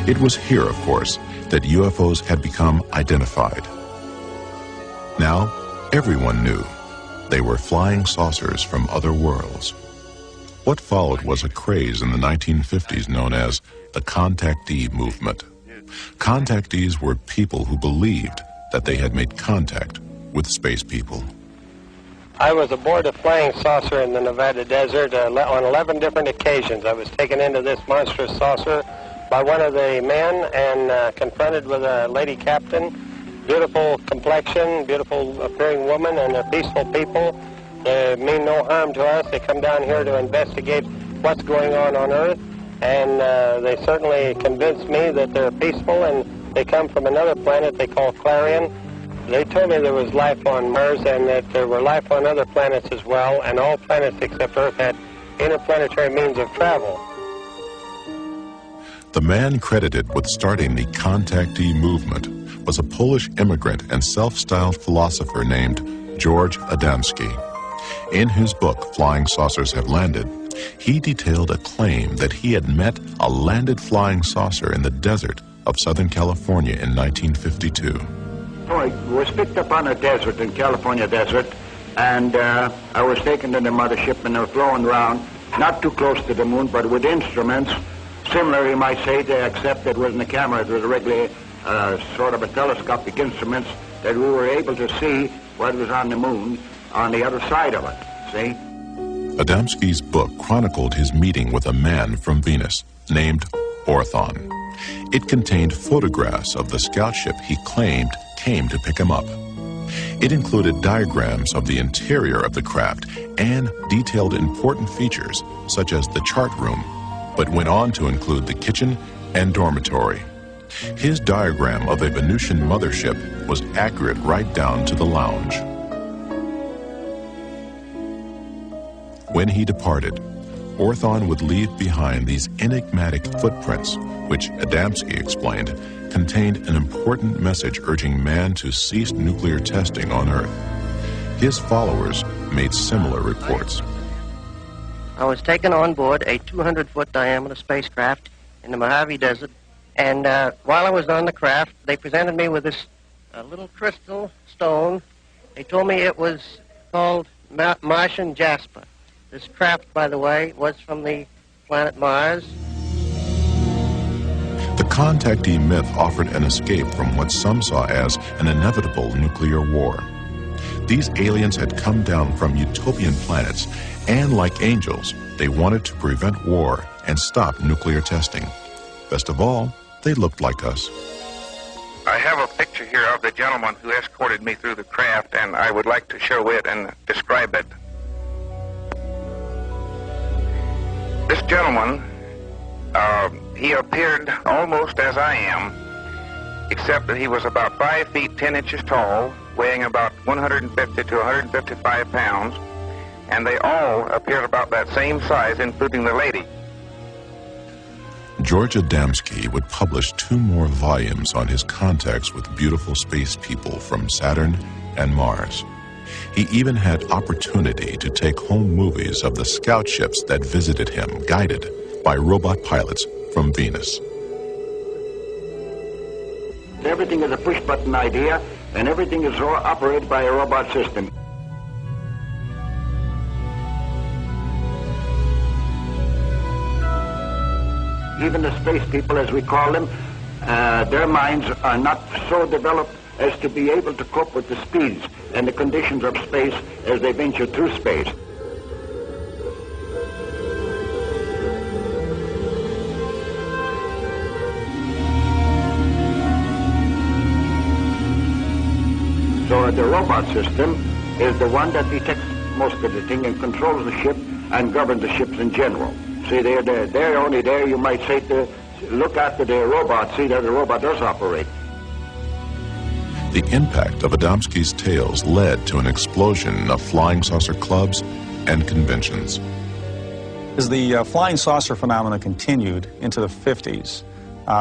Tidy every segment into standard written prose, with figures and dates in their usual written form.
It was here, of course, that UFOs had become identified. Now, everyone knew they were flying saucers from other worlds. What followed was a craze in the 1950s known as the contactee movement. Contactees were people who believed that they had made contact with space people. I was aboard a flying saucer in the Nevada desert on 11 different occasions. I was taken into this monstrous saucer by one of the men and confronted with a lady captain. Beautiful complexion, beautiful appearing woman, and they're peaceful people. They mean no harm to us. They come down here to investigate what's going on Earth, and they certainly convinced me that they're peaceful, and they come from another planet they call Clarion. They told me there was life on Mars and that there were life on other planets as well, and all planets except Earth had interplanetary means of travel. The man credited with starting the contactee movement was a Polish immigrant and self-styled philosopher named George Adamski. In his book, Flying Saucers Have Landed, he detailed a claim that he had met a landed flying saucer in the desert of Southern California in 1952. I was picked up on a desert, in California desert, and I was taken to the mothership, and they were flowing around, not too close to the moon, but with instruments, similar, you might say, except it wasn't a camera, it was a regular sort of a telescopic instruments that we were able to see what was on the moon on the other side of it, see? Adamski's book chronicled his meeting with a man from Venus named Orthon. It contained photographs of the scout ship he claimed came to pick him up. It included diagrams of the interior of the craft and detailed important features such as the chart room, but went on to include the kitchen and dormitory. His diagram of a Venusian mothership was accurate right down to the lounge. When he departed, Orthon would leave behind these enigmatic footprints, which Adamski explained contained an important message urging man to cease nuclear testing on Earth. His followers made similar reports. I was taken on board a 200-foot diameter spacecraft in the Mojave Desert, and while I was on the craft, they presented me with this little crystal stone. They told me it was called Martian jasper. This craft, by the way, was from the planet Mars. The contactee myth offered an escape from what some saw as an inevitable nuclear war. These aliens had come down from utopian planets, and like angels, they wanted to prevent war and stop nuclear testing. Best of all, they looked like us. I have a picture here of the gentleman who escorted me through the craft, and I would like to show it and describe it. This gentleman, he appeared almost as I am, except that he was about 5 feet 10 inches tall, weighing about 150 to 155 pounds, and they all appeared about that same size, including the lady. George Adamski would publish 2 more volumes on his contacts with beautiful space people from Saturn and Mars. He even had opportunity to take home movies of the scout ships that visited him, guided by robot pilots from Venus. Everything is a push-button idea, and everything is operated by a robot system. Even the space people, as we call them, their minds are not so developed as to be able to cope with the speeds and the conditions of space as they venture through space. So the robot system is the one that detects most of the thing and controls the ship and governs the ships in general. See, they're only there, you might say, to look after the robot, see that the robot does operate. The impact of Adamski's tales led to an explosion of flying saucer clubs and conventions. As the flying saucer phenomena continued into the 50s,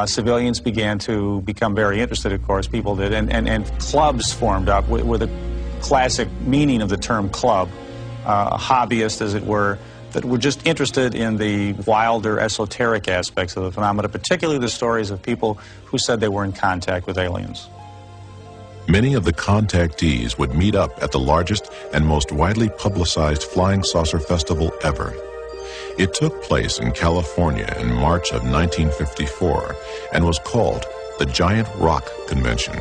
civilians began to become very interested, of course, people did, and clubs formed up with a classic meaning of the term club, hobbyists, as it were, that were just interested in the wilder, esoteric aspects of the phenomena, particularly the stories of people who said they were in contact with aliens. Many of the contactees would meet up at the largest and most widely publicized flying saucer festival ever. It took place in California in March of 1954 and was called the Giant Rock Convention.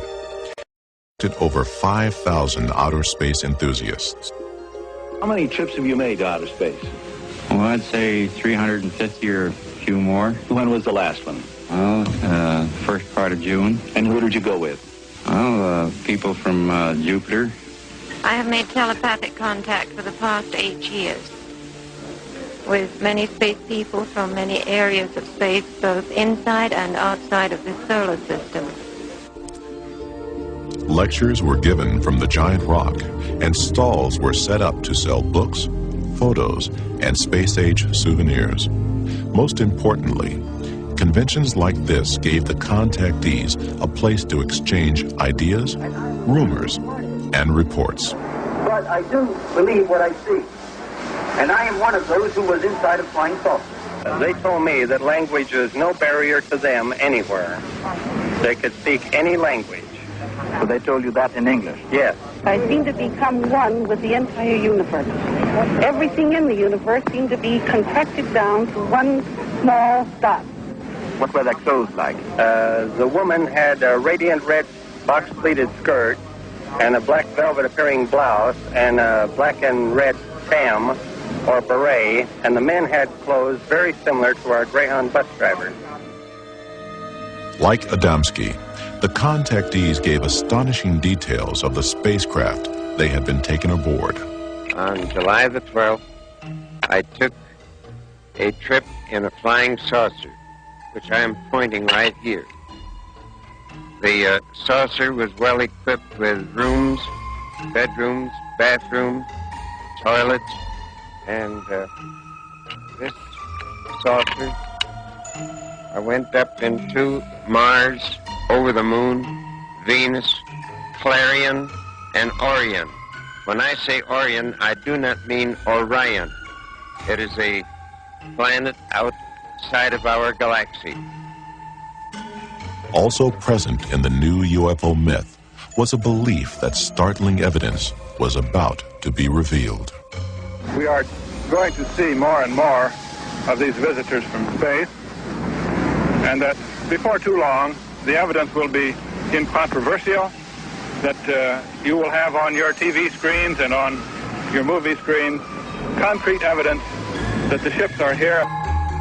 It attracted over 5,000 outer space enthusiasts. How many trips have you made to outer space? Well, I'd say 350 or a few more. When was the last one? Well, first part of June. And who did you go with? Well, people from Jupiter. I have made telepathic contact for the past 8 years with many space people from many areas of space, both inside and outside of the solar system. Lectures were given from the giant rock, and stalls were set up to sell books, photos, and space-age souvenirs. Most importantly, conventions like this gave the contactees a place to exchange ideas, rumors, and reports. But I do believe what I see, and I am one of those who was inside a flying saucer. They told me that language is no barrier to them anywhere. They could speak any language. So they told you that in English? Yes. I seem to become one with the entire universe. Everything in the universe seemed to be contracted down to one small dot. What were their clothes like? The woman had a radiant red box-pleated skirt and a black velvet-appearing blouse and a black and red tam or beret, and the men had clothes very similar to our Greyhound bus drivers. Like Adamski, the contactees gave astonishing details of the spacecraft they had been taken aboard. On July the 12th, I took a trip in a flying saucer, which I am pointing right here. The saucer was well equipped with rooms, bedrooms, bathrooms, toilets, and this saucer, I went up into Mars, over the Moon, Venus, Clarion, and Orion. When I say Orion, I do not mean Orion. It is a planet outside of our galaxy. Also present in the new UFO myth was a belief that startling evidence was about to be revealed. We are going to see more and more of these visitors from space, and that before too long, the evidence will be incontrovertible, that you will have on your TV screens and on your movie screens concrete evidence that the ships are here.